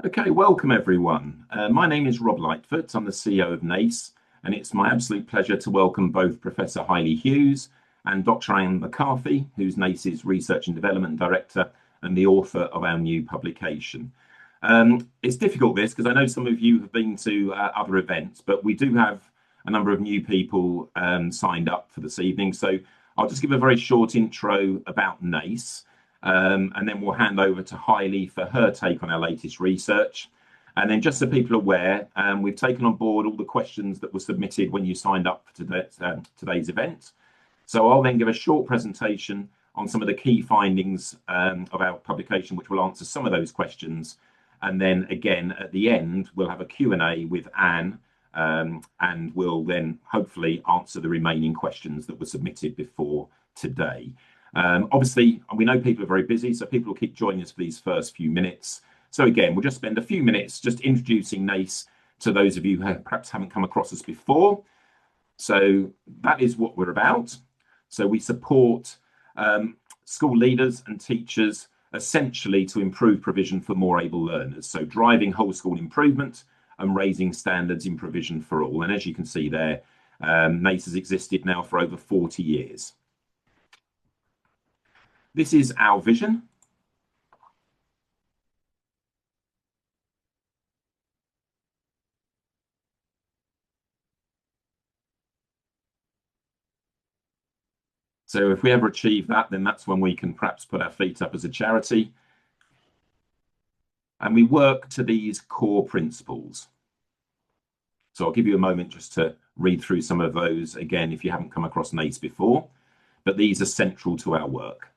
Okay, welcome everyone. My name is Rob Lightfoot. I'm the CEO of NACE, and it's my absolute pleasure to welcome both Professor Hailey Hughes and Dr. Anne McCarthy, who's NACE's Research and Development Director and the author of our new publication. It's difficult this because I know some of you have been to other events, but we do have a number of new people signed up for this evening. So I'll just give a very short intro about NACE. And then we'll hand over to Hailey for her take on our latest research. And then just so people are aware, we've taken on board all the questions that were submitted when you signed up for today's event. So I'll then give a short presentation on some of the key findings of our publication, which will answer some of those questions. And then again, at the end, we'll have a Q&A with Anne, and we'll then hopefully answer the remaining questions that were submitted before today. Obviously, we know people are very busy, so people will keep joining us for these first few minutes. So again, we'll just spend a few minutes just introducing NACE to those of you who perhaps haven't come across us before. So that is what we're about. So we support school leaders and teachers essentially to improve provision for more able learners. So driving whole school improvement and raising standards in provision for all. And as you can see there, NACE has existed now for over 40 years. This is our vision. So if we ever achieve that, then that's when we can perhaps put our feet up as a charity. And we work to these core principles. So I'll give you a moment just to read through some of those again if you haven't come across NACE before, but these are central to our work.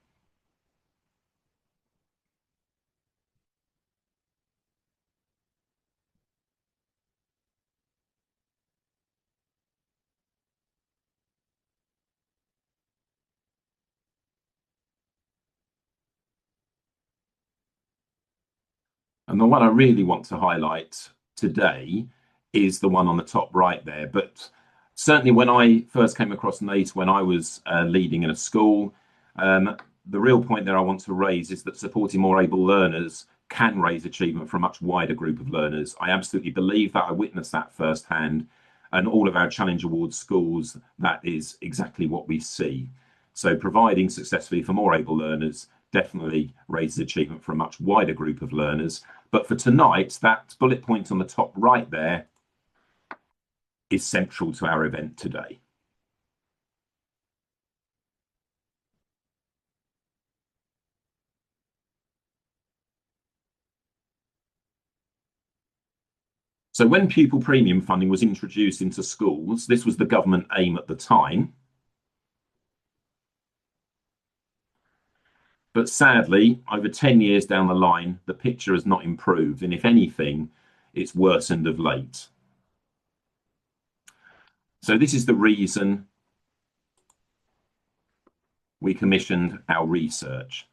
And the one I really want to highlight today is the one on the top right there. But certainly when I first came across NACE when I was leading in a school, the real point there I want to raise is that supporting more able learners can raise achievement for a much wider group of learners. I absolutely believe that. I witnessed that firsthand. And all of our Challenge Awards schools, that is exactly what we see. So providing successfully for more able learners definitely raises achievement for a much wider group of learners. But for tonight, that bullet point on the top right there is central to our event today. So when pupil premium funding was introduced into schools, this was the government aim at the time. But sadly, over 10 years down the line, the picture has not improved. And if anything, it's worsened of late. So this is the reason we commissioned our research.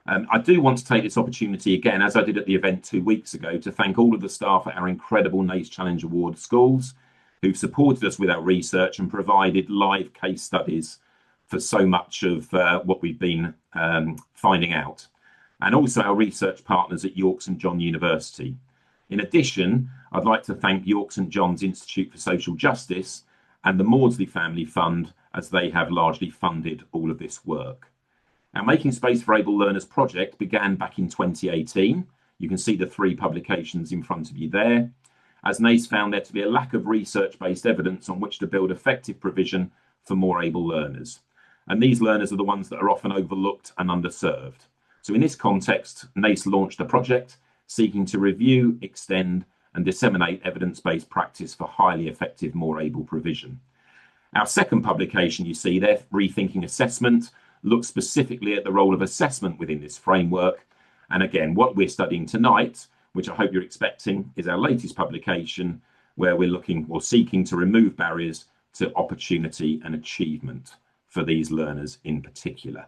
I do want to take this opportunity again, as I did at the event 2 weeks ago, to thank all of the staff at our incredible NACE Challenge Award schools who've supported us with our research and provided live case studies for so much of what we've been finding out. And also our research partners at York St John University. In addition, I'd like to thank York St John's Institute for Social Justice and the Maudsley Family Fund, as they have largely funded all of this work. Our Making Space for Able Learners project began back in 2018. You can see the 3 publications in front of you there, as NACE found there to be a lack of research-based evidence on which to build effective provision for more able learners. And these learners are the ones that are often overlooked and underserved. So in this context, NACE launched a project seeking to review, extend, and disseminate evidence-based practice for highly effective more able provision. Our second publication you see there, Rethinking Assessment, looks specifically at the role of assessment within this framework. And again, what we're studying tonight, which I hope you're expecting, is our latest publication where we're looking or seeking to remove barriers to opportunity and achievement for these learners in particular.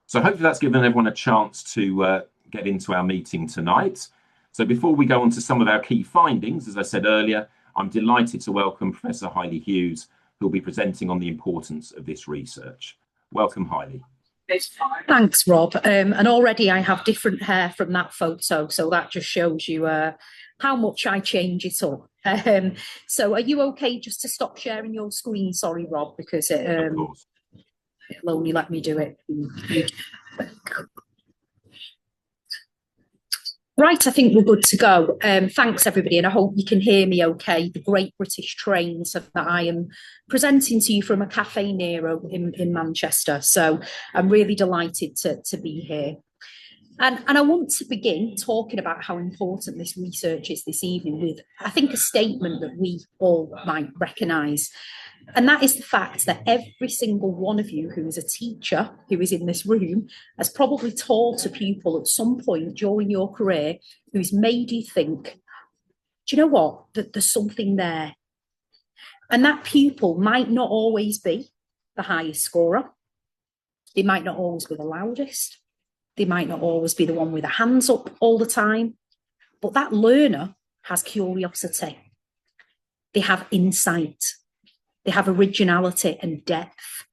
So hopefully that's given everyone a chance to get into our meeting tonight. So before we go on to some of our key findings, as I said earlier, I'm delighted to welcome Professor Hailey Hughes, who'll be presenting on the importance of this research. Welcome, Hailey. Thanks, Rob. And already I have different hair from that photo, so that just shows you how much I change it up. So are you okay just to stop sharing your screen? Sorry, Rob, because Of course. it'll only let me do it. Right, I think we're good to go. Thanks, everybody, and I hope you can hear me okay. The Great British Trains that I am presenting to you from a Cafe Nero in Manchester. So I'm really delighted to be here. And I want to begin talking about how important this research is this evening with, I think, a statement that we all might recognise. And that is the fact that every single one of you who is a teacher who is in this room has probably taught a pupil at some point during your career who's made you think, do you know what, that there's something there. And that pupil might not always be the highest scorer. They might not always be the loudest. They might not always be the one with the hands up all the time. But that learner has curiosity. They have insight. They have originality and depth,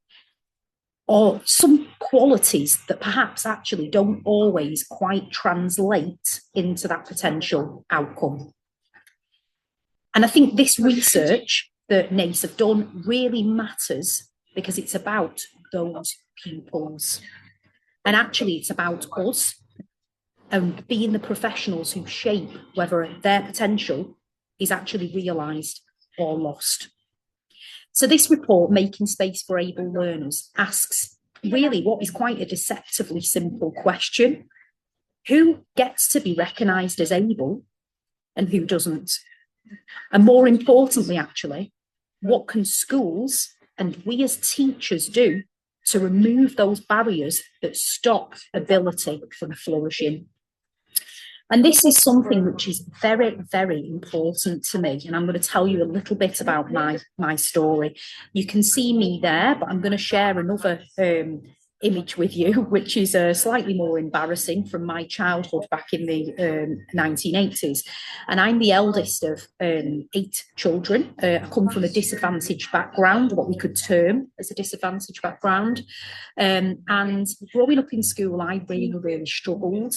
or some qualities that perhaps actually don't always quite translate into that potential outcome. And I think this research that NACE have done really matters because it's about those pupils. And actually, it's about us and being the professionals who shape whether their potential is actually realised or lost. So this report, Making Space for Able Learners, asks really what is quite a deceptively simple question. Who gets to be recognised as able and who doesn't? And more importantly, actually, what can schools and we as teachers do to remove those barriers that stop ability from flourishing? And this is something which is very, very important to me. And I'm going to tell you a little bit about my story. You can see me there, but I'm going to share another image with you, which is slightly more embarrassing from my childhood back in the 1980s. And I'm the eldest of 8 children. I come from a disadvantaged background, what we could term as a disadvantaged background. And growing up in school, I really, really struggled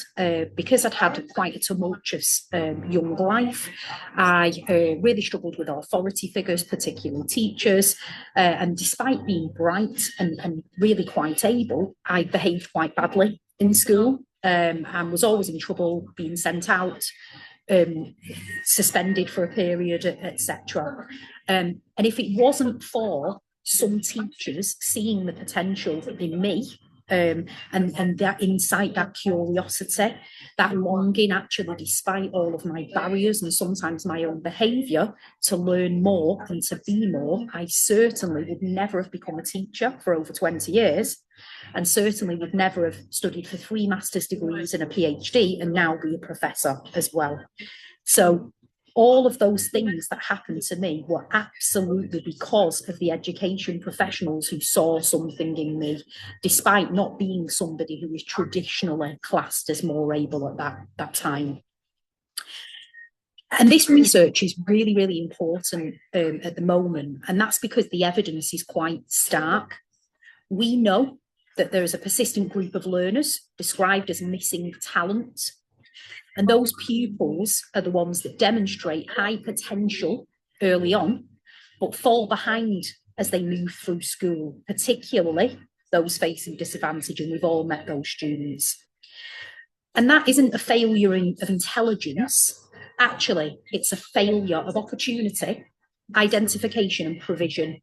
because I'd had quite a tumultuous young life. I really struggled with authority figures, particularly teachers. And despite being bright and really quite able, I behaved quite badly in school and was always in trouble, being sent out, suspended for a period, etc. And if it wasn't for some teachers seeing the potential in me, and that insight, that curiosity, that longing, actually, despite all of my barriers and sometimes my own behaviour, to learn more and to be more, I certainly would never have become a teacher for over 20 years, and certainly would never have studied for 3 master's degrees and a PhD and now be a professor as well. So all of those things that happened to me were absolutely because of the education professionals who saw something in me, despite not being somebody who was traditionally classed as more able at that time. And this research is really, really important at the moment, and that's because the evidence is quite stark. We know that there is a persistent group of learners described as missing talent. And those pupils are the ones that demonstrate high potential early on, but fall behind as they move through school, particularly those facing disadvantage, and we've all met those students. And that isn't a failure of intelligence. Actually, it's a failure of opportunity, identification and provision.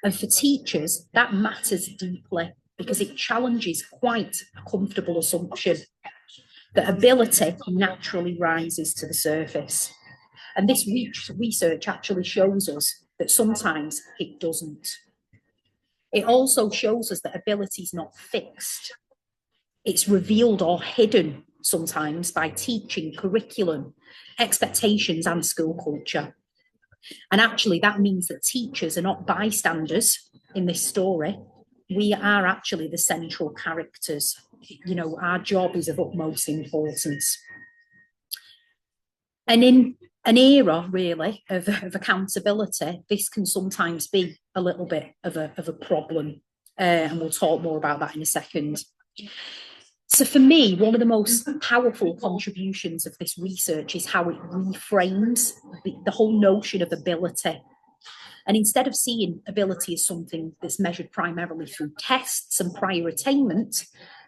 And for teachers, that matters deeply because it challenges quite a comfortable assumption that ability naturally rises to the surface. And this research actually shows us that sometimes it doesn't. It also shows us that ability is not fixed. It's revealed or hidden sometimes by teaching, curriculum, expectations, and school culture. And actually, that means that teachers are not bystanders in this story. We are actually the central characters. You know, our job is of utmost importance. And in an era, really, of accountability, this can sometimes be a little bit of a problem. And we'll talk more about that in a second. So for me, one of the most powerful contributions of this research is how it reframes the whole notion of ability. And instead of seeing ability as something that's measured primarily through tests and prior attainment,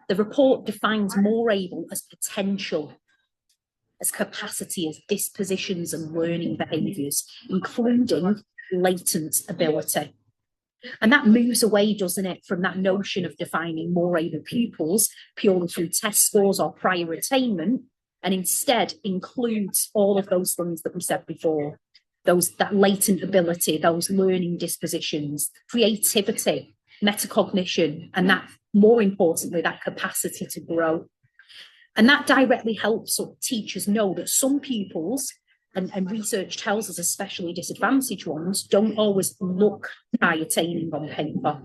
the report defines moreable as potential, as capacity, as dispositions and learning behaviours, including latent ability. And that moves away, doesn't it, from that notion of defining moreable pupils purely through test scores or prior attainment, and instead includes all of those things that we said before. That latent ability, those learning dispositions, creativity, metacognition, and that, more importantly, that capacity to grow. And that directly helps teachers know that some pupils, and research tells us especially disadvantaged ones, don't always look high attaining on paper.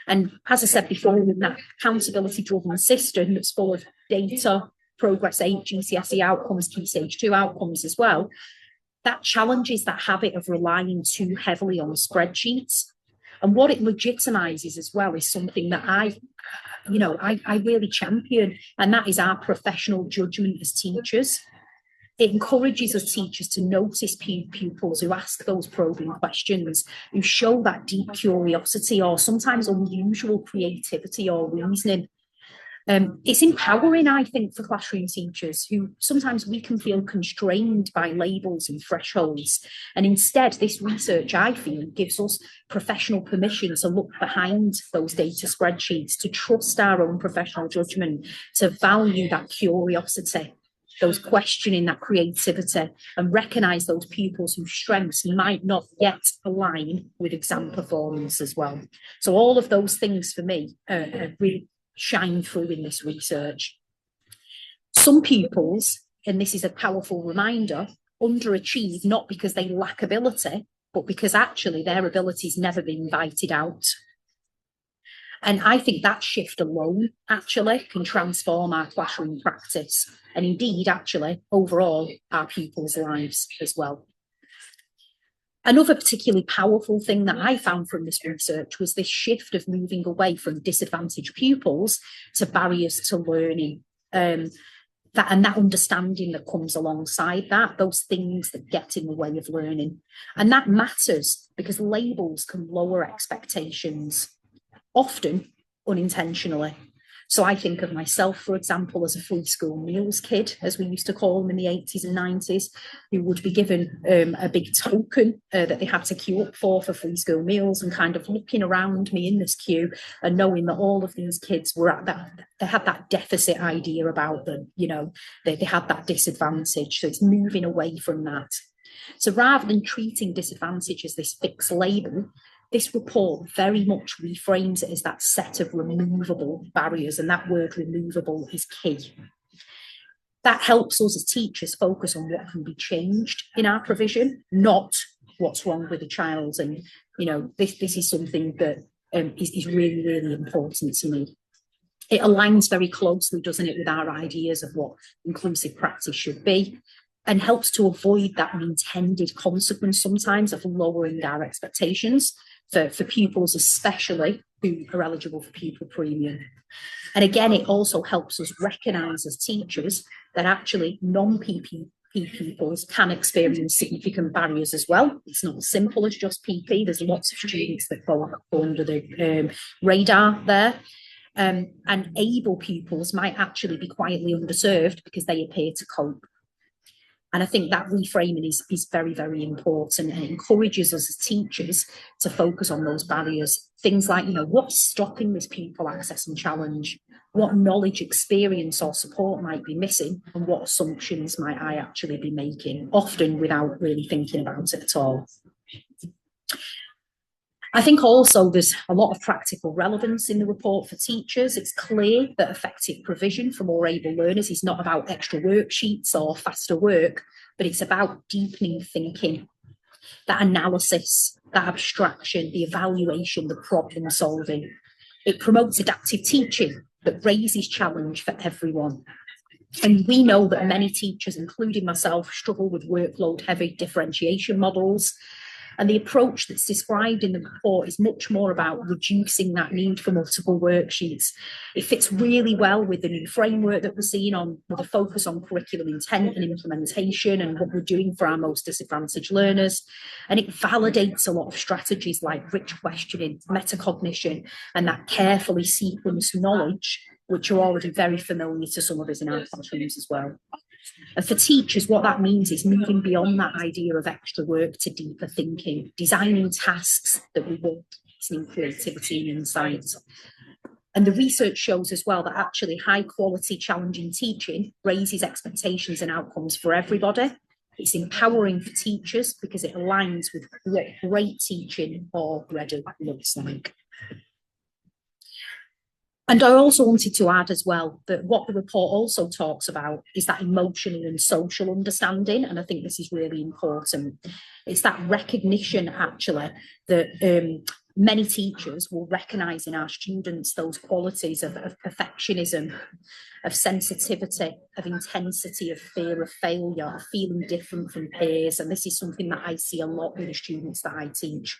And as I said before, in that accountability-driven system that's full of data, Progress 8, GCSE outcomes, Key Stage 2 outcomes as well, that challenges that habit of relying too heavily on spreadsheets. And what it legitimizes as well is something that I really champion, and that is our professional judgment as teachers. It encourages us teachers to notice pupils who ask those probing questions, who show that deep curiosity or sometimes unusual creativity or reasoning. It's empowering, I think, for classroom teachers who sometimes we can feel constrained by labels and thresholds. And instead, this research, I feel, gives us professional permission to look behind those data spreadsheets, to trust our own professional judgment, to value that curiosity, those questioning, that creativity, and recognise those pupils whose strengths might not yet align with exam performance as well. So all of those things for me really shine through in this research. Some pupils, and this is a powerful reminder, underachieve not because they lack ability, but because actually their ability's never been invited out. And I think that shift alone actually can transform our classroom practice, and indeed actually overall our pupils' lives as well. Another particularly powerful thing that I found from this research was this shift of moving away from disadvantaged pupils to barriers to learning. That understanding that comes alongside that, those things that get in the way of learning. And that matters because labels can lower expectations, often unintentionally. So I think of myself, for example, as a free school meals kid, as we used to call them in the 80s and 90s, who would be given a big token that they had to queue up for free school meals, and kind of looking around me in this queue and knowing that all of these kids were at that, they had that deficit idea about them, they had that disadvantage. So it's moving away from that. So rather than treating disadvantage as this fixed label, this report very much reframes it as that set of removable barriers, and that word removable is key. That helps us as teachers focus on what can be changed in our provision, not what's wrong with the child. And, this is something that is really, really important to me. It aligns very closely, doesn't it, with our ideas of what inclusive practice should be, and helps to avoid that unintended consequence sometimes of lowering our expectations for pupils, especially who are eligible for pupil premium. And again, it also helps us recognise as teachers that actually non-PP pupils can experience significant barriers as well. It's not as simple as just PP. There's lots of students that go under the radar there. And able pupils might actually be quietly underserved because they appear to cope. And I think that reframing is very, very important, and encourages us as teachers to focus on those barriers. Things like, what's stopping this pupil access and challenge? What knowledge, experience or support might be missing, and what assumptions might I actually be making, often without really thinking about it at all. I think also there's a lot of practical relevance in the report for teachers. It's clear that effective provision for more able learners is not about extra worksheets or faster work, but it's about deepening thinking, that analysis, that abstraction, the evaluation, the problem solving. It promotes adaptive teaching that raises challenge for everyone. And we know that many teachers, including myself, struggle with workload-heavy differentiation models. And the approach that's described in the report is much more about reducing that need for multiple worksheets. It fits really well with the new framework that we're seeing on with a focus on curriculum intent and implementation and what we're doing for our most disadvantaged learners. And it validates a lot of strategies like rich questioning, metacognition, and that carefully sequenced knowledge, which are already very familiar to some of us in our classrooms as well. And for teachers, what that means is moving beyond that idea of extra work to deeper thinking, designing tasks that reward listening, creativity and insight. And the research shows as well that actually high quality, challenging teaching raises expectations and outcomes for everybody. It's empowering for teachers because it aligns with what great teaching already looks like. And I also wanted to add as well that what the report also talks about is that emotional and social understanding. And I think this is really important. It's that recognition, actually, that many teachers will recognise in our students those qualities of perfectionism, of sensitivity, of intensity, of fear of failure, of feeling different from peers. And this is something that I see a lot with the students that I teach.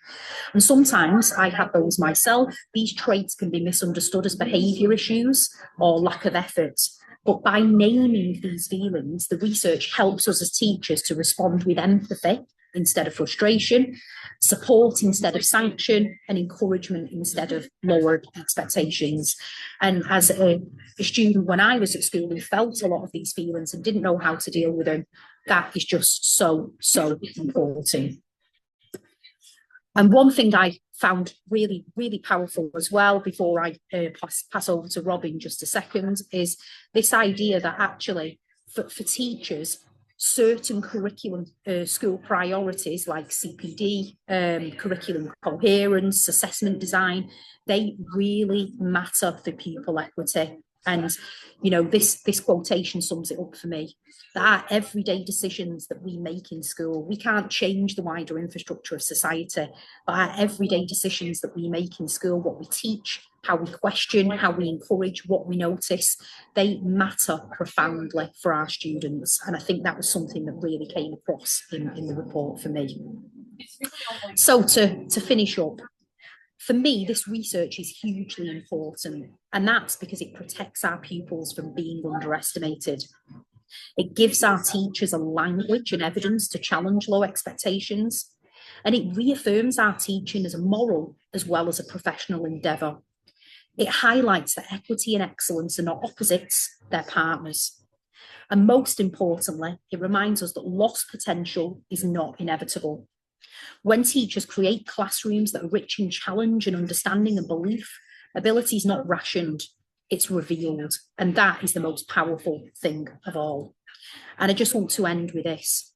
And sometimes I have those myself. These traits can be misunderstood as behaviour issues or lack of effort. But by naming these feelings, the research helps us as teachers to respond with empathy instead of frustration, support instead of sanction, and encouragement instead of lowered expectations. And as a student when I was at school who felt a lot of these feelings and didn't know how to deal with them, that is just so important. And one thing I found really, really powerful as well, before I pass over to Rob in just a second, is this idea that actually for teachers, certain curriculum school priorities like CPD, curriculum coherence, assessment design, they really matter for pupil equity. And, you know, this quotation sums it up for me. That our everyday decisions that we make in school, we can't change the wider infrastructure of society, but our everyday decisions that we make in school, what we teach, how we question, how we encourage, what we notice, they matter profoundly for our students. And I think that was something that really came across in the report for me. So to finish up, for me, this research is hugely important, and that's because it protects our pupils from being underestimated. It gives our teachers a language and evidence to challenge low expectations, and it reaffirms our teaching as a moral as well as a professional endeavour. It highlights that equity and excellence are not opposites, they're partners. And most importantly, it reminds us that lost potential is not inevitable. When teachers create classrooms that are rich in challenge and understanding and belief, ability is not rationed, it's revealed. And that is the most powerful thing of all. And I just want to end with this.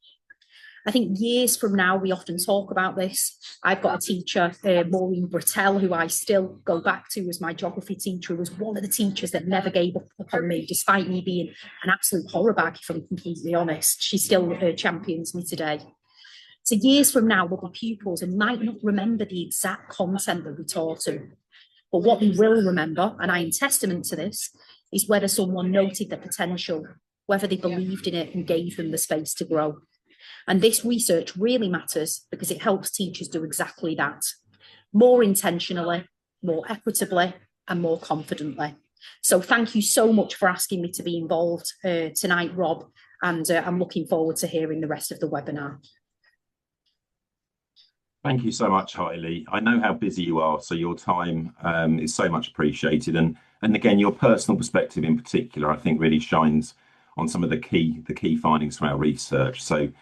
I think years from now, we often talk about this. I've got a teacher, Maureen Brittell, who I still go back to as my geography teacher, who was one of the teachers that never gave up on me, despite me being an absolute horror bag, if I'm completely honest. She still champions me today. So years from now, there'll be pupils who might not remember the exact content that we taught them. But what they will remember, and I am testament to this, is whether someone noted the potential, whether they believed in it and gave them the space to grow. And this research really matters because it helps teachers do exactly that, more intentionally, more equitably, and more confidently. So thank you so much for asking me to be involved tonight, Rob, and I'm looking forward to hearing the rest of the webinar. Thank you so much, Hailey. I know how busy you are, so your time is so much appreciated. And again, your personal perspective in particular, I think really shines on some of the key findings from our research. So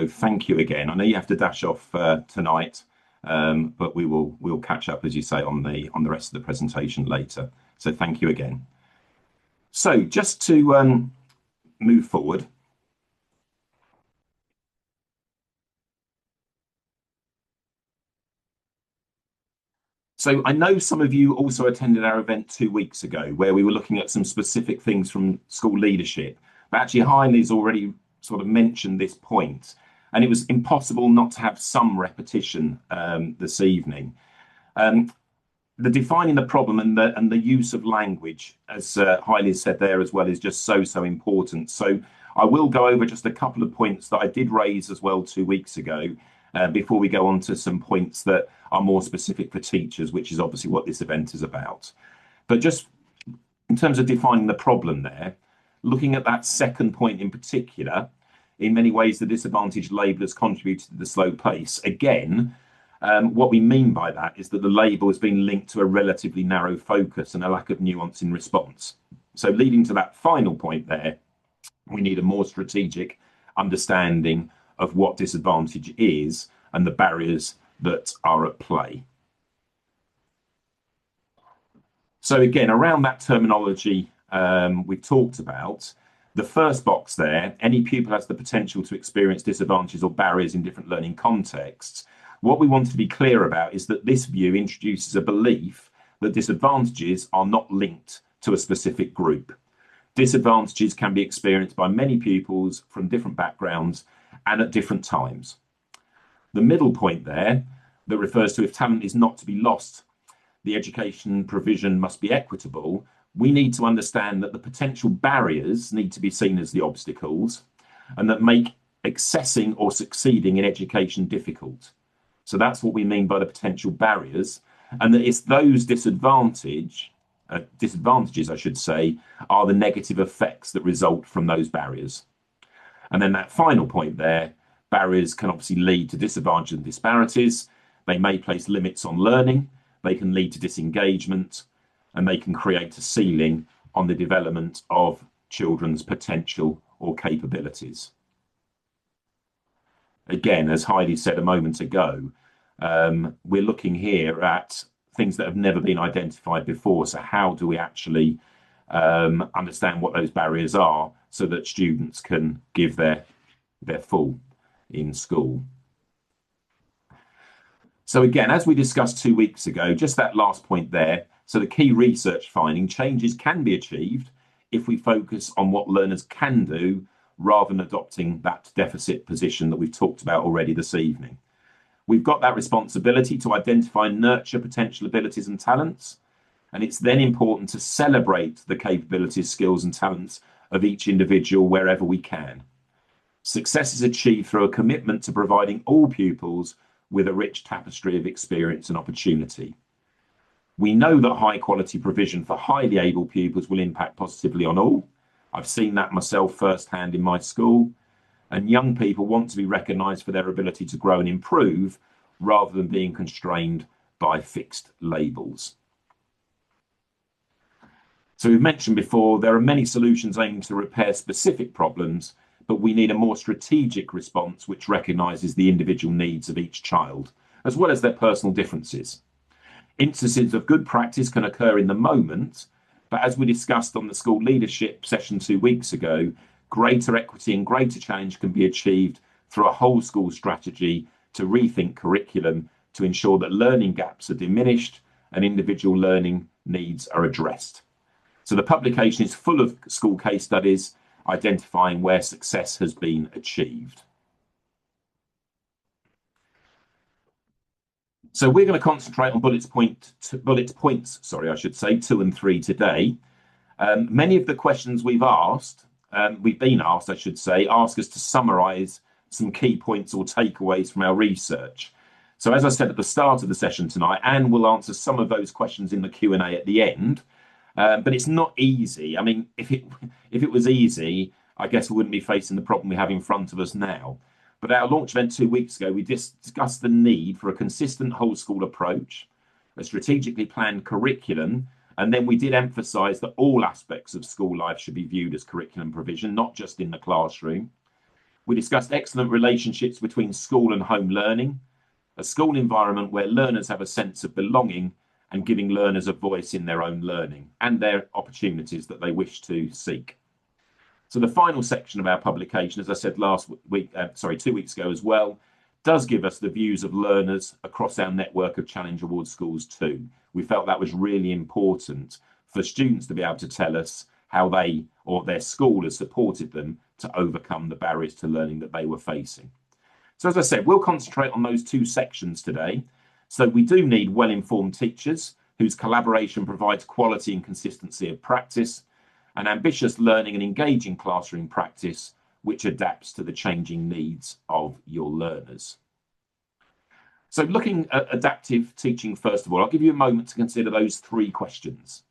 thank you again. I know you have to dash off tonight, but we'll catch up, as you say, on the rest of the presentation later. So thank you again. So just to move forward. So I know some of you also attended our event 2 weeks ago, where we were looking at some specific things from school leadership. But actually, Hailey's already sort of mentioned this point, and it was impossible not to have some repetition this evening. The defining the problem and the use of language, as Hailey said there as well, is just so important. So I will go over just a couple of points that I did raise as well 2 weeks ago. before we go on to some points that are more specific for teachers, which is obviously what this event is about. But just in terms of defining the problem there, looking at that second point in particular, in many ways the disadvantaged label has contributed to the slow pace. Again, what we mean by that is that the label has been linked to a relatively narrow focus and a lack of nuance in response. So leading to that final point there, we need a more strategic understanding of what disadvantage is and the barriers that are at play. So again, around that terminology we've talked about, the first box there, any pupil has the potential to experience disadvantages or barriers in different learning contexts. What we want to be clear about is that this view introduces a belief that disadvantages are not linked to a specific group. Disadvantages can be experienced by many pupils from different backgrounds and at different times. The middle point there that refers to if talent is not to be lost, the education provision must be equitable. We need to understand that the potential barriers need to be seen as the obstacles and that make accessing or succeeding in education difficult. So that's what we mean by the potential barriers, and that it's those disadvantages, I should say, are the negative effects that result from those barriers. And then that final point there, barriers can obviously lead to disadvantage and disparities. They may place limits on learning, they can lead to disengagement, and they can create a ceiling on the development of children's potential or capabilities. Again, as Heidi said a moment ago, we're looking here at things that have never been identified before. So how do we actually understand what those barriers are so that students can give their full in school? So again, as we discussed 2 weeks ago, just that last point there, so the key research finding, changes can be achieved if we focus on what learners can do rather than adopting that deficit position that we've talked about already this evening. We've got that responsibility to identify and nurture potential abilities and talents, and it's then important to celebrate the capabilities, skills and talents of each individual wherever we can. Success is achieved through a commitment to providing all pupils with a rich tapestry of experience and opportunity. We know that high quality provision for highly able pupils will impact positively on all. I've seen that myself firsthand in my school, and young people want to be recognised for their ability to grow and improve rather than being constrained by fixed labels. So we've mentioned before, there are many solutions aiming to repair specific problems, but we need a more strategic response which recognises the individual needs of each child, as well as their personal differences. Instances of good practice can occur in the moment, but as we discussed on the school leadership session 2 weeks ago, greater equity and greater change can be achieved through a whole school strategy to rethink curriculum to ensure that learning gaps are diminished and individual learning needs are addressed. So the publication is full of school case studies identifying where success has been achieved. So we're going to concentrate on bullet points, 2 and 3 today. Many of the questions we've been asked, ask us to summarise some key points or takeaways from our research. So as I said at the start of the session tonight, Anne will answer some of those questions in the Q&A at the end, but it's not easy. I mean, if it was easy, I guess we wouldn't be facing the problem we have in front of us now. But at our launch event 2 weeks ago, we discussed the need for a consistent whole school approach, a strategically planned curriculum, and then we did emphasise that all aspects of school life should be viewed as curriculum provision, not just in the classroom. We discussed excellent relationships between school and home learning, a school environment where learners have a sense of belonging and giving learners a voice in their own learning and their opportunities that they wish to seek. So the final section of our publication, as I said 2 weeks ago as well, does give us the views of learners across our network of Challenge Award schools too. We felt that was really important for students to be able to tell us how they or their school has supported them to overcome the barriers to learning that they were facing. So as I said, we'll concentrate on those 2 sections today. So we do need well-informed teachers whose collaboration provides quality and consistency of practice, and ambitious learning and engaging classroom practice which adapts to the changing needs of your learners. So looking at adaptive teaching, first of all, I'll give you a moment to consider those three questions.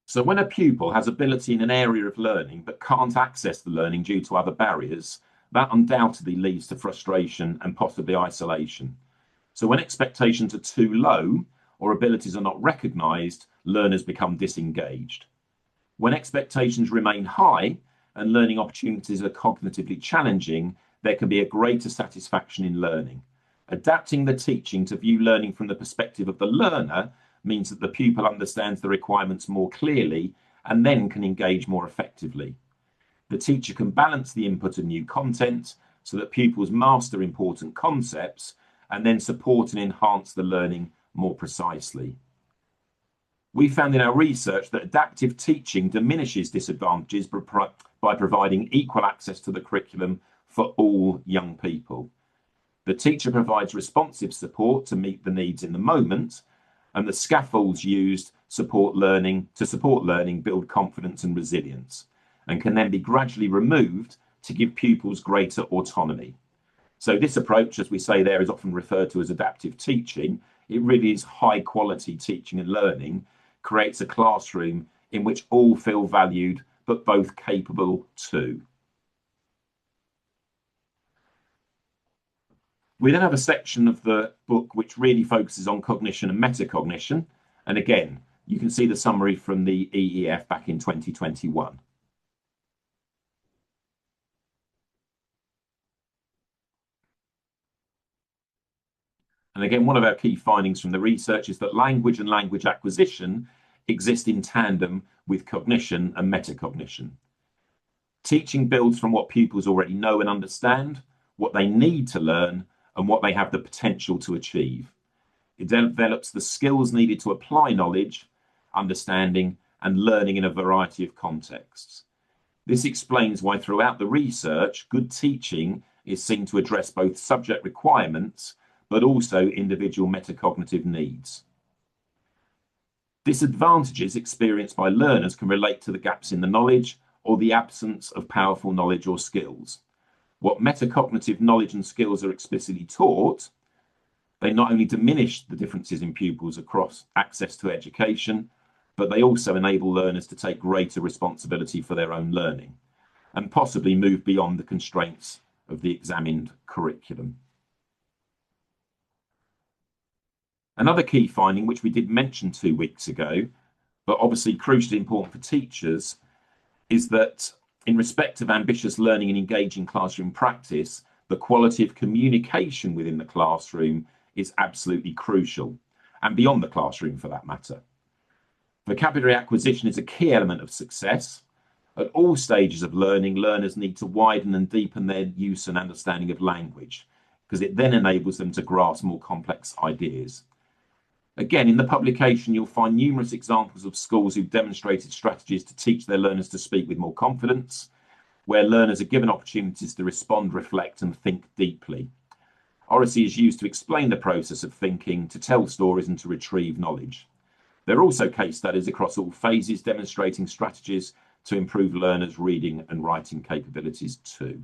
So when a pupil has ability in an area of learning but can't access the learning due to other barriers, that undoubtedly leads to frustration and possibly isolation. So when expectations are too low or abilities are not recognised, learners become disengaged. When expectations remain high and learning opportunities are cognitively challenging, there can be a greater satisfaction in learning. Adapting the teaching to view learning from the perspective of the learner means that the pupil understands the requirements more clearly and then can engage more effectively. The teacher can balance the input of new content so that pupils master important concepts and then support and enhance the learning more precisely. We found in our research that adaptive teaching diminishes disadvantages by providing equal access to the curriculum for all young people. The teacher provides responsive support to meet the needs in the moment, and the scaffolds used to support learning build confidence and resilience, and can then be gradually removed to give pupils greater autonomy. So this approach, as we say there, is often referred to as adaptive teaching. It really is high quality teaching and learning, creates a classroom in which all feel valued, but both capable too. We then have a section of the book which really focuses on cognition and metacognition. And again, you can see the summary from the EEF back in 2021. And again, one of our key findings from the research is that language and language acquisition exist in tandem with cognition and metacognition. Teaching builds from what pupils already know and understand, what they need to learn, and what they have the potential to achieve. It develops the skills needed to apply knowledge, understanding, and learning in a variety of contexts. This explains why throughout the research, good teaching is seen to address both subject requirements, but also individual metacognitive needs. Disadvantages experienced by learners can relate to the gaps in the knowledge or the absence of powerful knowledge or skills. What metacognitive knowledge and skills are explicitly taught, they not only diminish the differences in pupils across access to education, but they also enable learners to take greater responsibility for their own learning and possibly move beyond the constraints of the examined curriculum. Another key finding, which we did mention 2 weeks ago, but obviously crucially important for teachers, is that in respect of ambitious learning and engaging classroom practice, the quality of communication within the classroom is absolutely crucial, and beyond the classroom for that matter. Vocabulary acquisition is a key element of success. At all stages of learning, learners need to widen and deepen their use and understanding of language, because it then enables them to grasp more complex ideas. Again, in the publication, you'll find numerous examples of schools who've demonstrated strategies to teach their learners to speak with more confidence, where learners are given opportunities to respond, reflect, and think deeply. Oracy is used to explain the process of thinking, to tell stories, and to retrieve knowledge. There are also case studies across all phases demonstrating strategies to improve learners' reading and writing capabilities too.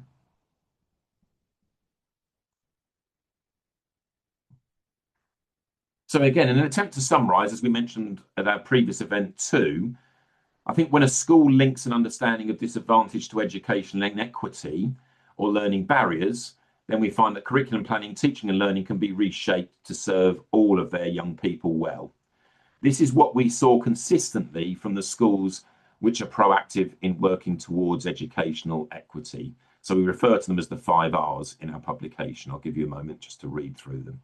So again, in an attempt to summarise, as we mentioned at our previous event too, I think when a school links an understanding of disadvantage to educational inequity or learning barriers, then we find that curriculum planning, teaching and learning can be reshaped to serve all of their young people well. This is what we saw consistently from the schools which are proactive in working towards educational equity. So we refer to them as the 5 R's in our publication. I'll give you a moment just to read through them.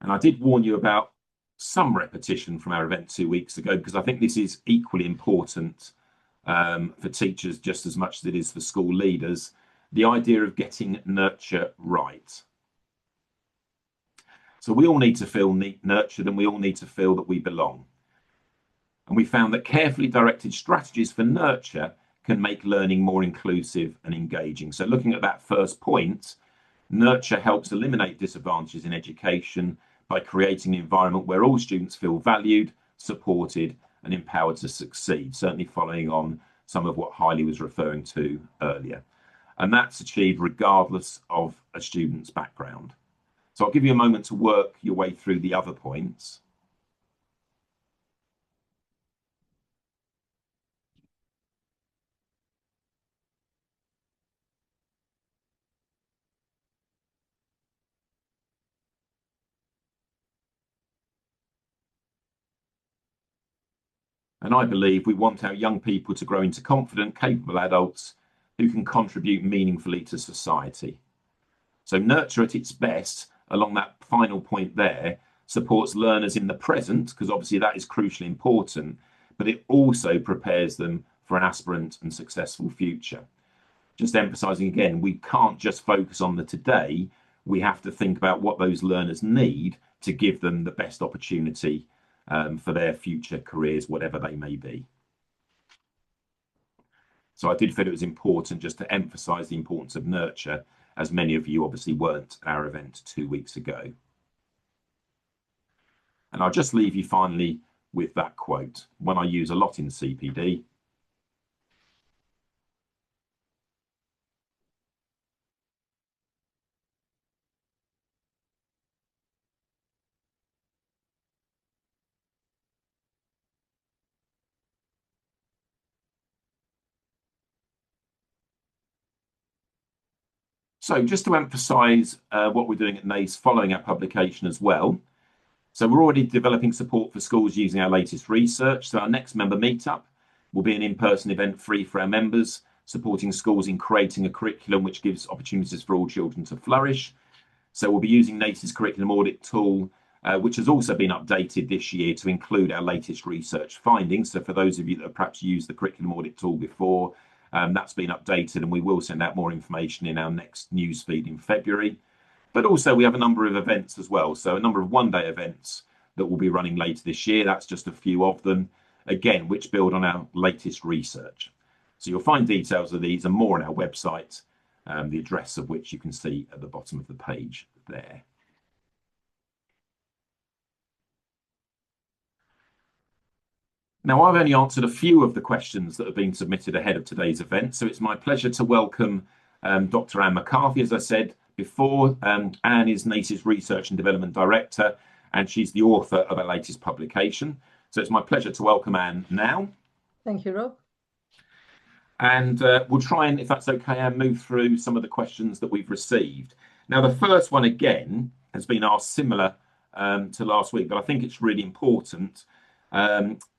And I did warn you about some repetition from our event 2 weeks ago, because I think this is equally important for teachers just as much as it is for school leaders. The idea of getting nurture right. So we all need to feel nurtured, and we all need to feel that we belong. And we found that carefully directed strategies for nurture can make learning more inclusive and engaging. So looking at that first point, nurture helps eliminate disadvantages in education by creating an environment where all students feel valued, supported, and empowered to succeed, certainly following on some of what Hailey was referring to earlier. And that's achieved regardless of a student's background. So I'll give you a moment to work your way through the other points. And I believe we want our young people to grow into confident, capable adults who can contribute meaningfully to society. So nurture at its best, along that final point there, supports learners in the present, because obviously that is crucially important, but it also prepares them for an aspirant and successful future. Just emphasising again, we can't just focus on the today, we have to think about what those learners need to give them the best opportunity for their future careers, whatever they may be. So I did feel it was important just to emphasise the importance of nurture, as many of you obviously weren't at our event 2 weeks ago. And I'll just leave you finally with that quote, one I use a lot in CPD. So just to emphasise what we're doing at NACE following our publication as well. So we're already developing support for schools using our latest research. So our next member meetup will be an in-person event free for our members, supporting schools in creating a curriculum which gives opportunities for all children to flourish. So we'll be using NACE's curriculum audit tool, which has also been updated this year to include our latest research findings. So for those of you that have perhaps used the curriculum audit tool before, that's been updated, and we will send out more information in our next newsfeed in February. But also we have a number of events as well. So a number of one-day events that will be running later this year. That's just a few of them, again, which build on our latest research. So you'll find details of these and more on our website, the address of which you can see at the bottom of the page there. Now, I've only answered a few of the questions that have been submitted ahead of today's event, so it's my pleasure to welcome Dr. Anne McCarthy. As I said before, Anne is NACE's Research and Development Director, and she's the author of our latest publication. So it's my pleasure to welcome Anne now. Thank you, Rob. And we'll try and, if that's okay, Anne, move through some of the questions that we've received. Now, the first one, again, has been asked similar to last week, but I think it's really important.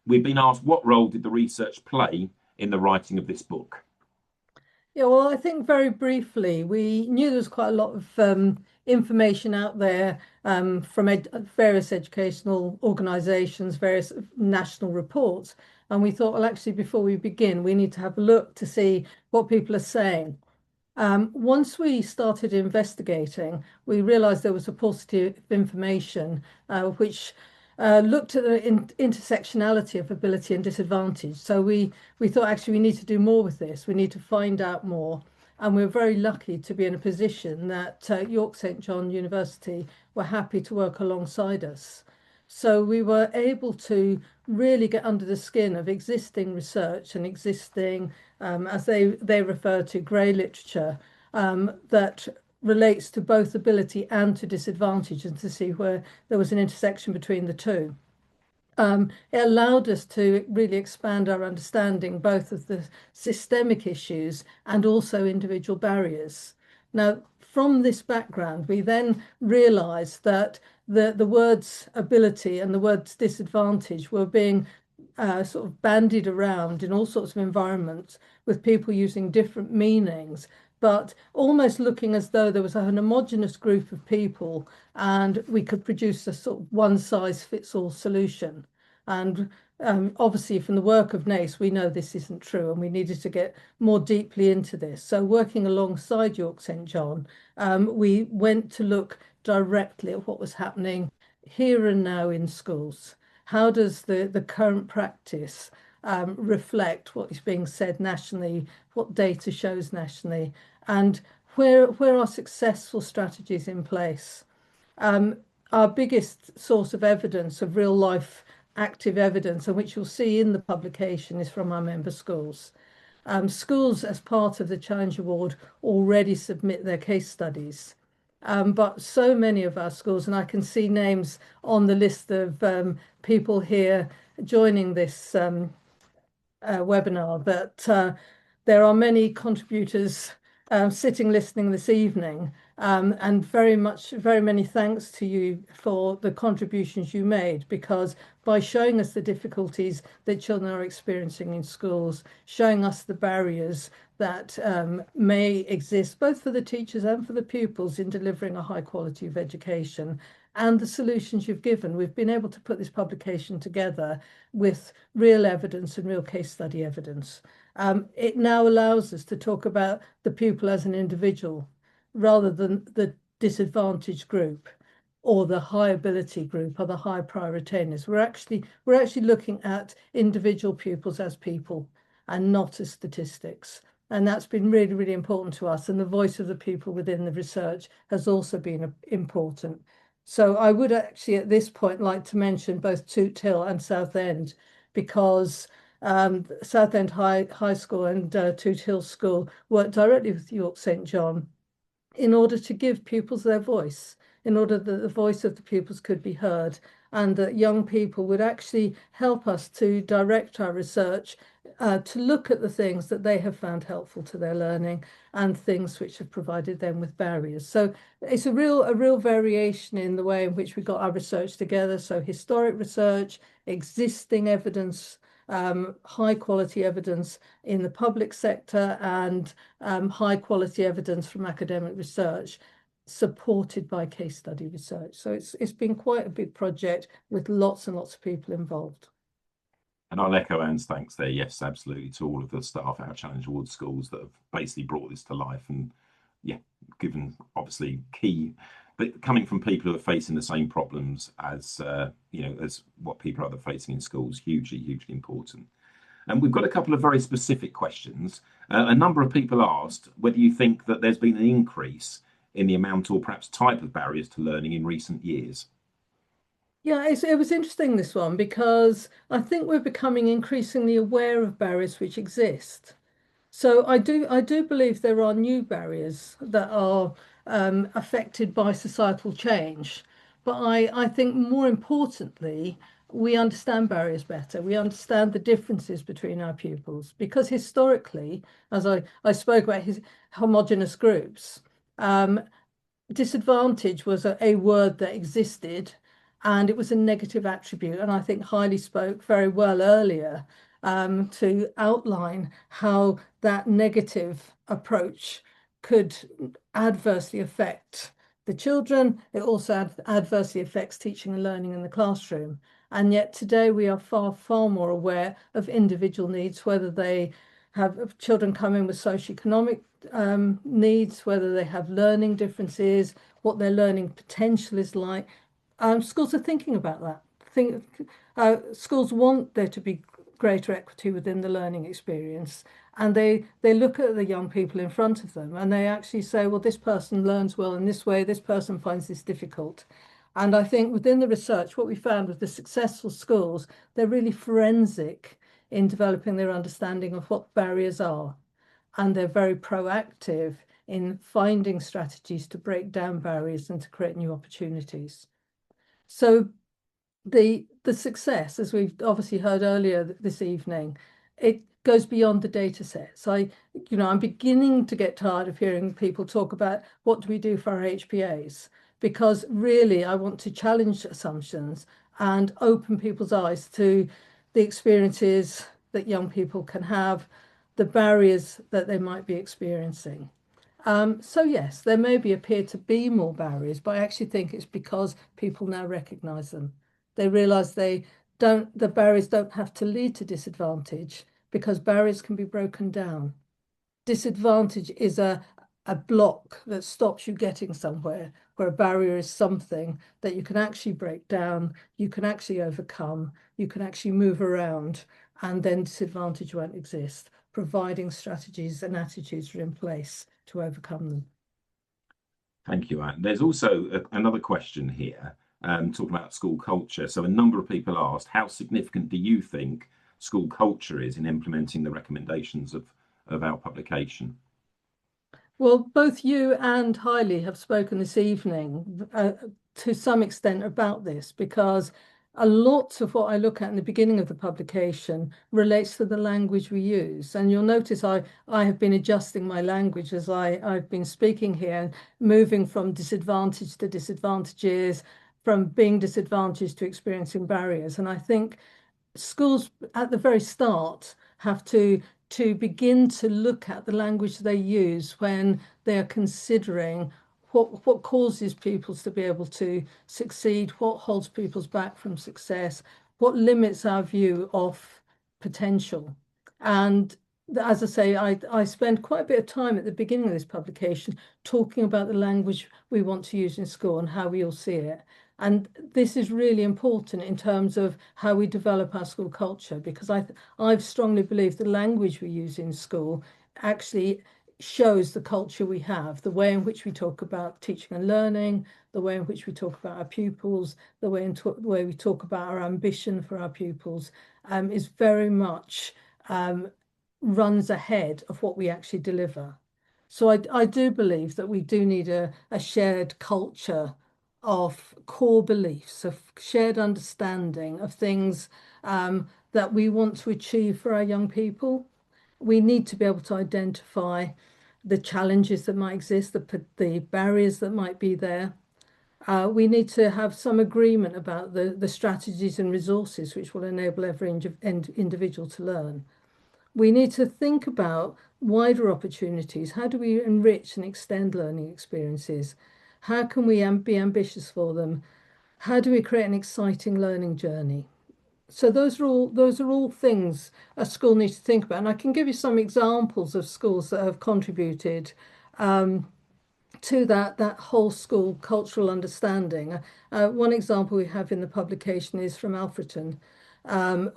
We've been asked, what role did the research play in the writing of this book? Yeah, well, I think very briefly, we knew there was quite a lot of information out there from various educational organisations, various national reports. And we thought, well, actually, before we begin, we need to have a look to see what people are saying. Once we started investigating, we realised there was a paucity of information which looked at the intersectionality of ability and disadvantage. So we thought actually we need to do more with this. We need to find out more. And we're very lucky to be in a position that York St John University were happy to work alongside us. So we were able to really get under the skin of existing research and existing, as they refer to, grey literature that relates to both ability and to disadvantage, and to see where there was an intersection between the two. It allowed us to really expand our understanding both of the systemic issues and also individual barriers. Now, from this background, we then realised that the words ability and the words disadvantage were being sort of bandied around in all sorts of environments, with people using different meanings, but almost looking as though there was a homogenous group of people and we could produce a sort of one-size-fits-all solution. And obviously from the work of NACE, we know this isn't true, and we needed to get more deeply into this. So working alongside York St John, we went to look directly at what was happening here and now in schools. How does the current practice reflect what is being said nationally, what data shows nationally, and where are successful strategies in place? Our biggest source of evidence, of real life active evidence, and which you'll see in the publication, is from our member schools. Schools, as part of the Challenge Award, already submit their case studies. But so many of our schools, and I can see names on the list of people here joining this webinar, that there are many contributors sitting listening this evening, and very many thanks to you for the contributions you made, because by showing us the difficulties that children are experiencing in schools, showing us the barriers that may exist both for the teachers and for the pupils in delivering a high quality of education, and the solutions you've given, we've been able to put this publication together with real evidence and real case study evidence. It now allows us to talk about the pupil as an individual rather than the disadvantaged group or the high ability group or the high priority attainers. We're actually looking at individual pupils as people and not as statistics. And that's been really, really important to us. And the voice of the people within the research has also been important. So I would actually at this point like to mention both Toot Hill and Southend, because Southend High School and Toot Hill School work directly with York St John in order to give pupils their voice, in order that the voice of the pupils could be heard, and that young people would actually help us to direct our research to look at the things that they have found helpful to their learning and things which have provided them with barriers. So it's a real variation in the way in which we got our research together. So historic research, existing evidence, high quality evidence in the public sector, and high quality evidence from academic research supported by case study research. So it's been quite a big project with lots and lots of people involved. And I'll echo Anne's thanks there. Yes, absolutely, to all of the staff at our Challenge Award schools that have basically brought this to life, and yeah, given obviously key, but coming from people who are facing the same problems as as what people are facing in schools, hugely important. And we've got a couple of very specific questions. A number of people asked whether you think that there's been an increase in the amount or perhaps type of barriers to learning in recent years. Yeah, it was interesting, this one, because I think we're becoming increasingly aware of barriers which exist. So I do believe there are new barriers that are affected by societal change. But I think more importantly, we understand barriers better. We understand the differences between our pupils, because historically, as I spoke about his homogeneous groups, disadvantage was a word that existed, and it was a negative attribute. And I think Hailey spoke very well earlier to outline how that negative approach could adversely affect the children. It also adversely affects teaching and learning in the classroom. And yet today we are far more aware of individual needs, whether they have children come in with socioeconomic needs, whether they have learning differences, what their learning potential is like. Schools are thinking about that. Schools want there to be greater equity within the learning experience, and they look at the young people in front of them and they actually say, well, this person learns well in this way, this person finds this difficult. And I think within the research, what we found with the successful schools, they're really forensic in developing their understanding of what barriers are, and they're very proactive in finding strategies to break down barriers and to create new opportunities. So the success, as we've obviously heard earlier this evening, it goes beyond the data sets. I'm beginning to get tired of hearing people talk about what do we do for our HPAs, because really I want to challenge assumptions and open people's eyes to the experiences that young people can have, the barriers that they might be experiencing. So yes, there may appear to be more barriers, but I actually think it's because people now recognise them. They realise the barriers don't have to lead to disadvantage, because barriers can be broken down. Disadvantage is a a block that stops you getting somewhere, where a barrier is something that you can actually break down, you can actually overcome, you can actually move around, and then disadvantage won't exist, providing strategies and attitudes are in place to overcome them. Thank you, Anne. There's also another question here, talking about school culture. So a number of people asked, how significant do you think school culture is in implementing the recommendations of our publication? Well, both you and Hailey have spoken this evening to some extent about this, because a lot of what I look at in the beginning of the publication relates to the language we use. And you'll notice I have been adjusting my language as I've been speaking here, moving from disadvantage to disadvantages, from being disadvantaged to experiencing barriers. And I think schools at the very start have to begin to look at the language they use when they are considering what causes pupils to be able to succeed, what holds pupils back from success, what limits our view of potential. And as I say, I spend quite a bit of time at the beginning of this publication talking about the language we want to use in school and how we all see it. And this is really important in terms of how we develop our school culture, because I've strongly believed the language we use in school actually shows the culture we have, the way in which we talk about teaching and learning, the way in which we talk about our pupils, the way we talk about our ambition for our pupils, is very much runs ahead of what we actually deliver. So I do believe that we do need a shared culture of core beliefs, of shared understanding of things that we want to achieve for our young people. We need to be able to identify the challenges that might exist, the barriers that might be there. We need to have some agreement about the strategies and resources which will enable every individual to learn. We need to think about wider opportunities. How do we enrich and extend learning experiences? How can we be ambitious for them? How do we create an exciting learning journey? So those are all things a school needs to think about. And I can give you some examples of schools that have contributed to that whole school cultural understanding. One example we have in the publication is from Alfreton,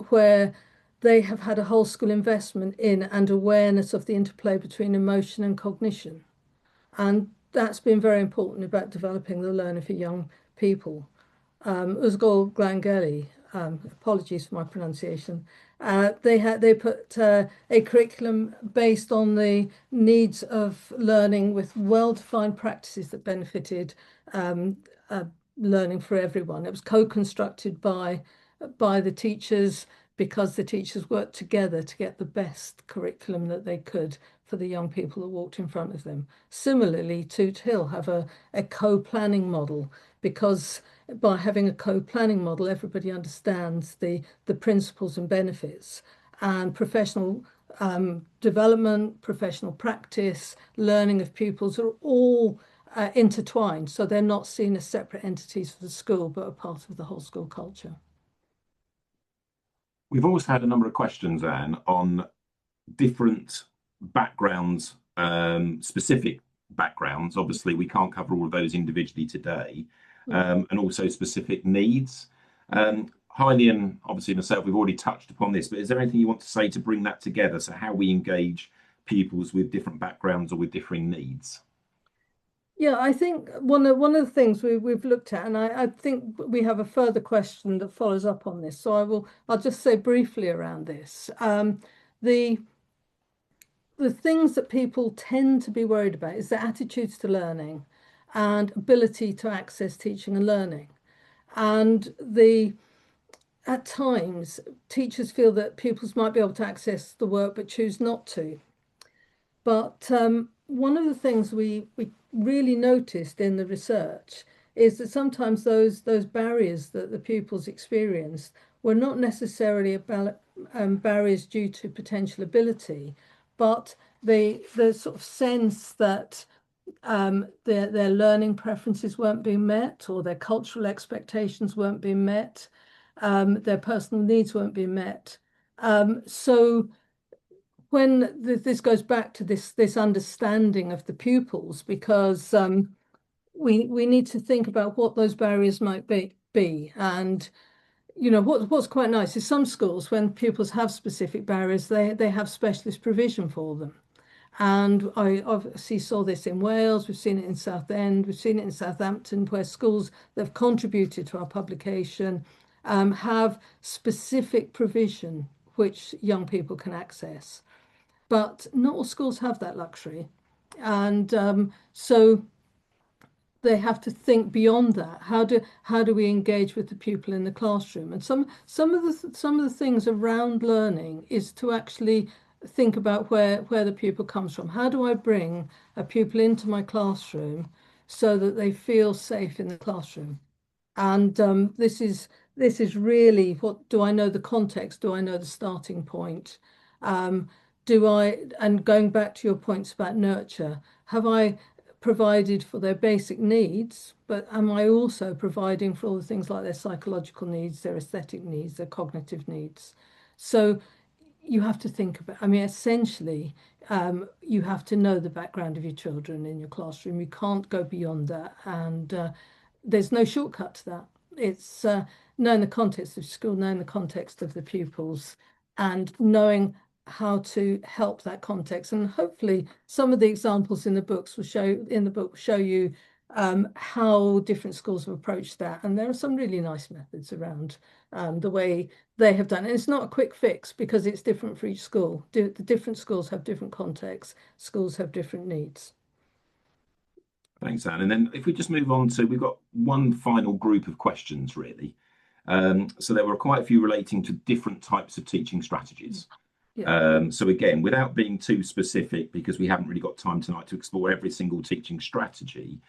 where they have had a whole school investment in and awareness of the interplay between emotion and cognition. And that's been very important about developing the learning for young people. Usgol Glangeli, apologies for my pronunciation, they put a curriculum based on the needs of learning with well-defined practices that benefited learning for everyone. It was co-constructed by the teachers, because the teachers worked together to get the best curriculum that they could for the young people that walked in front of them. Similarly, Toot Hill have a co-planning model, because by having a co-planning model, everybody understands the principles and benefits, and professional development, professional practice, learning of pupils are all intertwined. So they're not seen as separate entities for the school, but a part of the whole school culture. We've also had a number of questions, Anne, on different backgrounds, specific backgrounds. Obviously, we can't cover all of those individually today, and also specific needs. Hailey and obviously myself, we've already touched upon this, but is there anything you want to say to bring that together? So how we engage pupils with different backgrounds or with differing needs? Yeah, I think one of the things we've looked at, and I think we have a further question that follows up on this. So I'll just say briefly around this. The things that people tend to be worried about is their attitudes to learning and ability to access teaching and learning. And at times, teachers feel that pupils might be able to access the work but choose not to. But one of the things we really noticed in the research is that sometimes those barriers that the pupils experienced were not necessarily barriers due to potential ability, but the sort of sense that their learning preferences weren't being met, or their cultural expectations weren't being met, their personal needs weren't being met. So this goes back to this understanding of the pupils, because we need to think about what those barriers might be. And what's quite nice is some schools, when pupils have specific barriers, they have specialist provision for them. And I obviously saw this in Wales, we've seen it in Southend, we've seen it in Southampton, where schools that have contributed to our publication have specific provision which young people can access. But not all schools have that luxury. And so they have to think beyond that. How do we engage with the pupil in the classroom? And some of the things around learning is to actually think about where the pupil comes from. How do I bring a pupil into my classroom so that they feel safe in the classroom? And this is really, what do I know the context? Do I know the starting point? And going back to your points about nurture, have I provided for their basic needs, but am I also providing for all the things like their psychological needs, their aesthetic needs, their cognitive needs? So you have to think about, essentially, you have to know the background of your children in your classroom. You can't go beyond that. And there's no shortcut to that. It's knowing the context of school, knowing the context of the pupils, and knowing how to help that context. And hopefully some of the examples in the book will show you how different schools have approached that. And there are some really nice methods around the way they have done it. And it's not a quick fix, because it's different for each school. The different schools have different contexts. Schools have different needs. Thanks, Anne. And then if we just move on to, we've got one final group of questions, really. So there were quite a few relating to different types of teaching strategies. Yeah. So again, without being too specific, because we haven't really got time tonight to explore every single teaching strategy,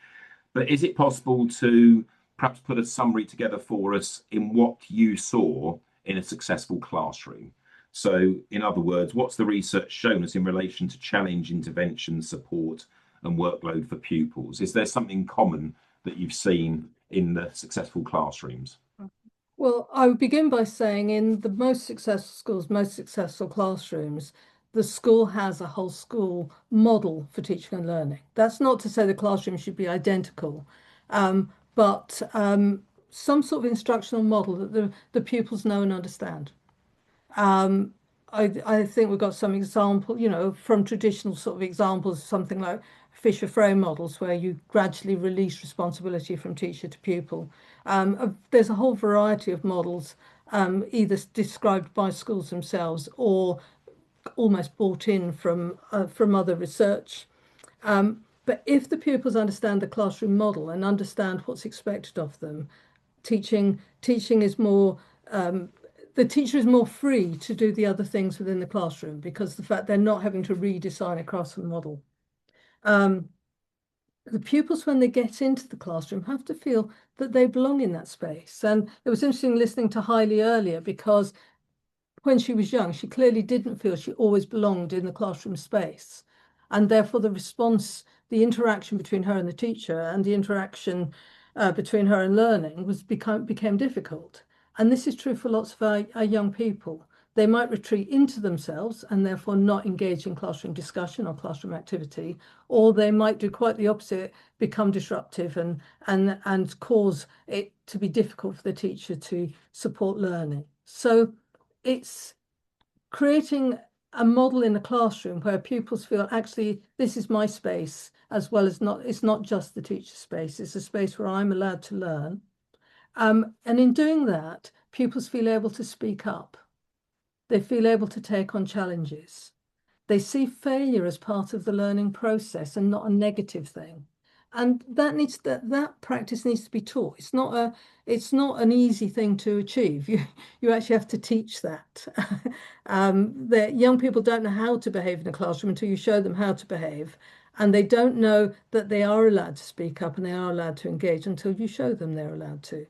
but is it possible to perhaps put a summary together for us in what you saw in a successful classroom? So in other words, what's the research shown us in relation to challenge, intervention, support and workload for pupils? Is there something common that you've seen in the successful classrooms? Well, I would begin by saying, in the most successful schools, most successful classrooms, the school has a whole school model for teaching and learning. That's not to say the classroom should be identical, but some sort of instructional model that the pupils know and understand. I think we've got some example, from traditional sort of examples, something like Fisher frame models, where you gradually release responsibility from teacher to pupil. There's a whole variety of models, either described by schools themselves or almost brought in from other research. But if the pupils understand the classroom model and understand what's expected of them, teaching is more the teacher is more free to do the other things within the classroom, because the fact they're not having to redesign a classroom model. The pupils, when they get into the classroom, have to feel that they belong in that space. And it was interesting listening to Hailey earlier, because when she was young, she clearly didn't feel she always belonged in the classroom space. And therefore the response, the interaction between her and the teacher, and the interaction between her and learning became difficult. And this is true for lots of our young people. They might retreat into themselves and therefore not engage in classroom discussion or classroom activity, or they might do quite the opposite, become disruptive and cause it to be difficult for the teacher to support learning. So it's creating a model in the classroom where pupils feel, actually, this is my space, as well as it's not just the teacher's space, it's a space where I'm allowed to learn. And in doing that, pupils feel able to speak up. They feel able to take on challenges. They see failure as part of the learning process and not a negative thing. And that practice needs to be taught. It's not an easy thing to achieve. You actually have to teach that. The young people don't know how to behave in a classroom until you show them how to behave. And they don't know that they are allowed to speak up and they are allowed to engage until you show them they're allowed to.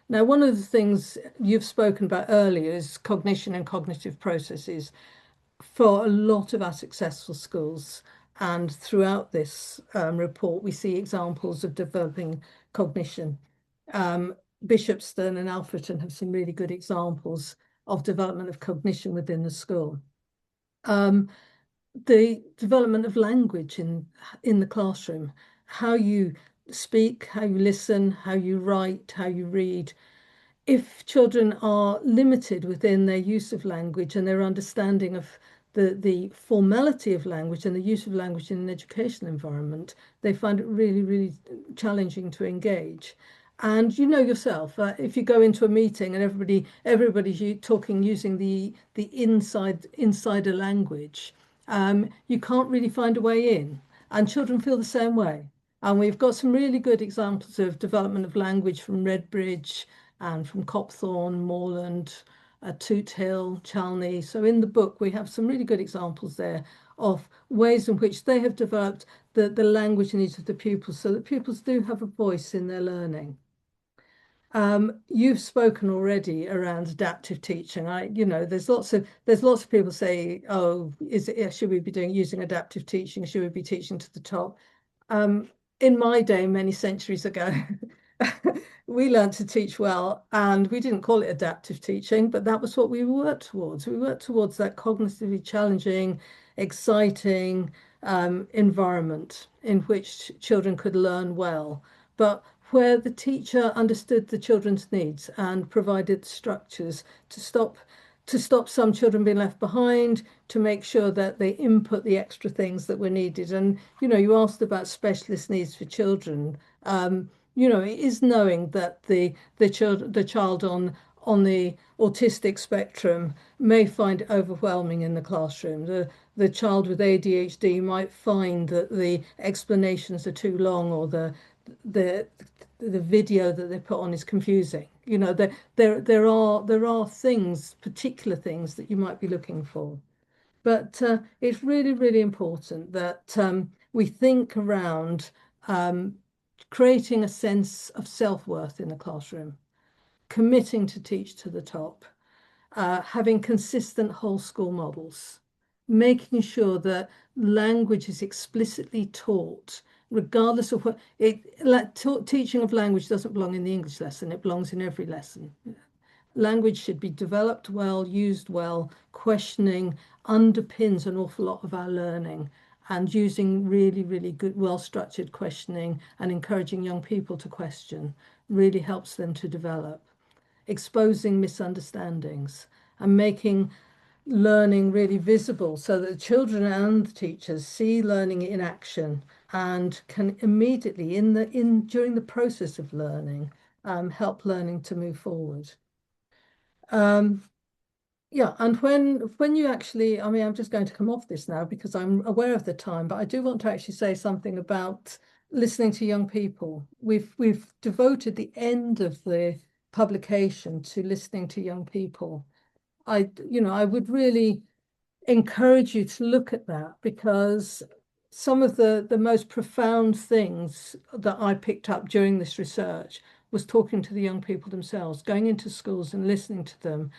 Now, one of the things you've spoken about earlier is cognition and cognitive processes. For a lot of our successful schools, and throughout this report, we see examples of developing cognition. Bishopston and Alfreton have some really good examples of development of cognition within the school. the development of language in the classroom, how you speak, how you listen, how you write, how you read. If children are limited within their use of language and their understanding of the formality of language and the use of language in an educational environment, they find it really, really challenging to engage. And you know yourself, if you go into a meeting and everybody's talking using the insider language, you can't really find a way in. And children feel the same way. And we've got some really good examples of development of language from Redbridge and from Copthorne, Moorland, Toot Hill, Chalney. So in the book, we have some really good examples there of ways in which they have developed the language needs of the pupils so that pupils do have a voice in their learning. You've spoken already around adaptive teaching. There's lots of people say, oh, should we be using adaptive teaching? Should we be teaching to the top? In my day, many centuries ago, we learned to teach well, and we didn't call it adaptive teaching, but that was what we worked towards. We worked towards that cognitively challenging, exciting environment in which children could learn well, but where the teacher understood the children's needs and provided structures to stop some children being left behind, to make sure that they input the extra things that were needed. And, you asked about specialist needs for children. It is knowing that the child on the autistic spectrum may find it overwhelming in the classroom. The child with ADHD might find that the explanations are too long, or the video that they put on is confusing. There are things, particular things that you might be looking for. But it's really, really important that we think around creating a sense of self-worth in the classroom, committing to teach to the top, having consistent whole school models, making sure that language is explicitly taught, regardless of what teaching of language doesn't belong in the English lesson, it belongs in every lesson. Language should be developed well, used well. Questioning underpins an awful lot of our learning, and using really, really good, well-structured questioning and encouraging young people to question really helps them to develop. Exposing misunderstandings and making learning really visible so that the children and the teachers see learning in action and can immediately during the process of learning help learning to move forward. Yeah, and when you actually, I'm just going to come off this now because I'm aware of the time, but I do want to actually say something about listening to young people. We've devoted the end of the publication to listening to young people. I would really encourage you to look at that, because some of the most profound things that I picked up during this research was talking to the young people themselves, going into schools and listening to them,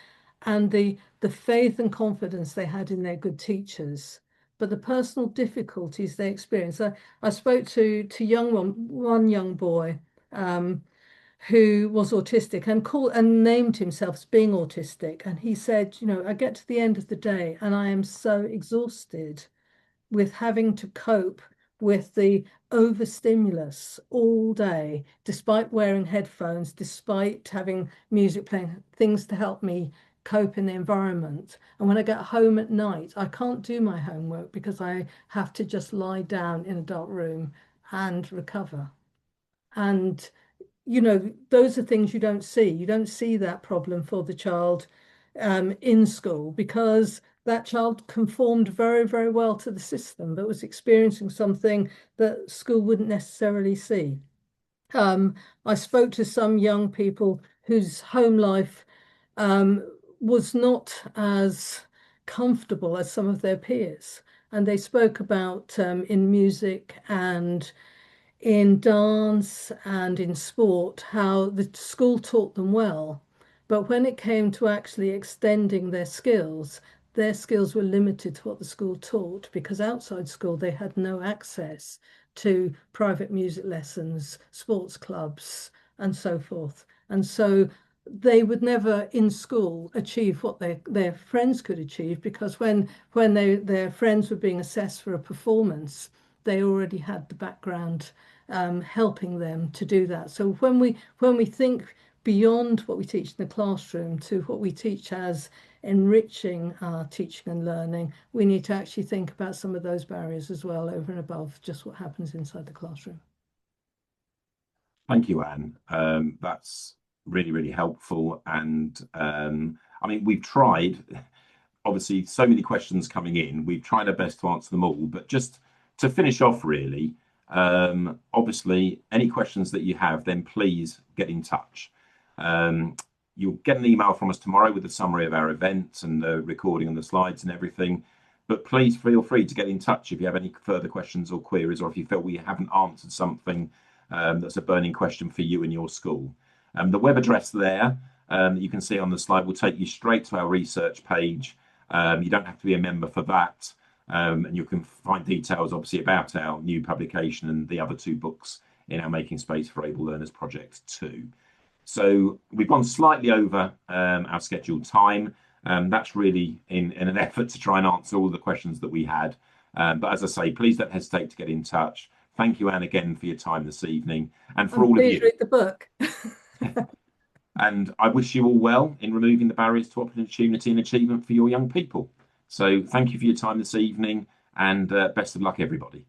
and the faith and confidence they had in their good teachers, but the personal difficulties they experienced. I spoke to one young boy who was autistic and named himself as being autistic. And he said, I get to the end of the day and I am so exhausted with having to cope with the overstimulus all day, despite wearing headphones, despite having music playing, things to help me cope in the environment. And when I get home at night, I can't do my homework because I have to just lie down in a dark room and recover. And those are things you don't see. You don't see that problem for the child in school, because that child conformed very, very well to the system, but was experiencing something that school wouldn't necessarily see. I spoke to some young people whose home life was not as comfortable as some of their peers. And they spoke about in music and in dance and in sport, how the school taught them well, but when it came to actually extending their skills were limited to what the school taught, because outside school they had no access to private music lessons, sports clubs, and so forth. And so they would never in school achieve what their friends could achieve, because when their friends were being assessed for a performance, they already had the background helping them to do that. So when we think beyond what we teach in the classroom to what we teach as enriching our teaching and learning, we need to actually think about some of those barriers as well, over and above just what happens inside the classroom. Thank you, Anne. That's really, really helpful. And I mean, we've tried, obviously, so many questions coming in. We've tried our best to answer them all. But just to finish off, really, obviously, any questions that you have, then please get in touch. You'll get an email from us tomorrow with a summary of our events and the recording and the slides and everything. But please feel free to get in touch if you have any further questions or queries, or if you feel we haven't answered something that's a burning question for you in your school. The web address there that you can see on the slide will take you straight to our research page. You don't have to be a member for that. And you can find details, obviously, about our new publication and the other 2 books in our Making Space for Able Learners project too. So we've gone slightly over our scheduled time. That's really in an effort to try and answer all the questions that we had. But as I say, please don't hesitate to get in touch. Thank you, Anne, again for your time this evening, and for all of you. Please read the book. And I wish you all well in removing the barriers to opportunity and achievement for your young people. So thank you for your time this evening, and best of luck, everybody.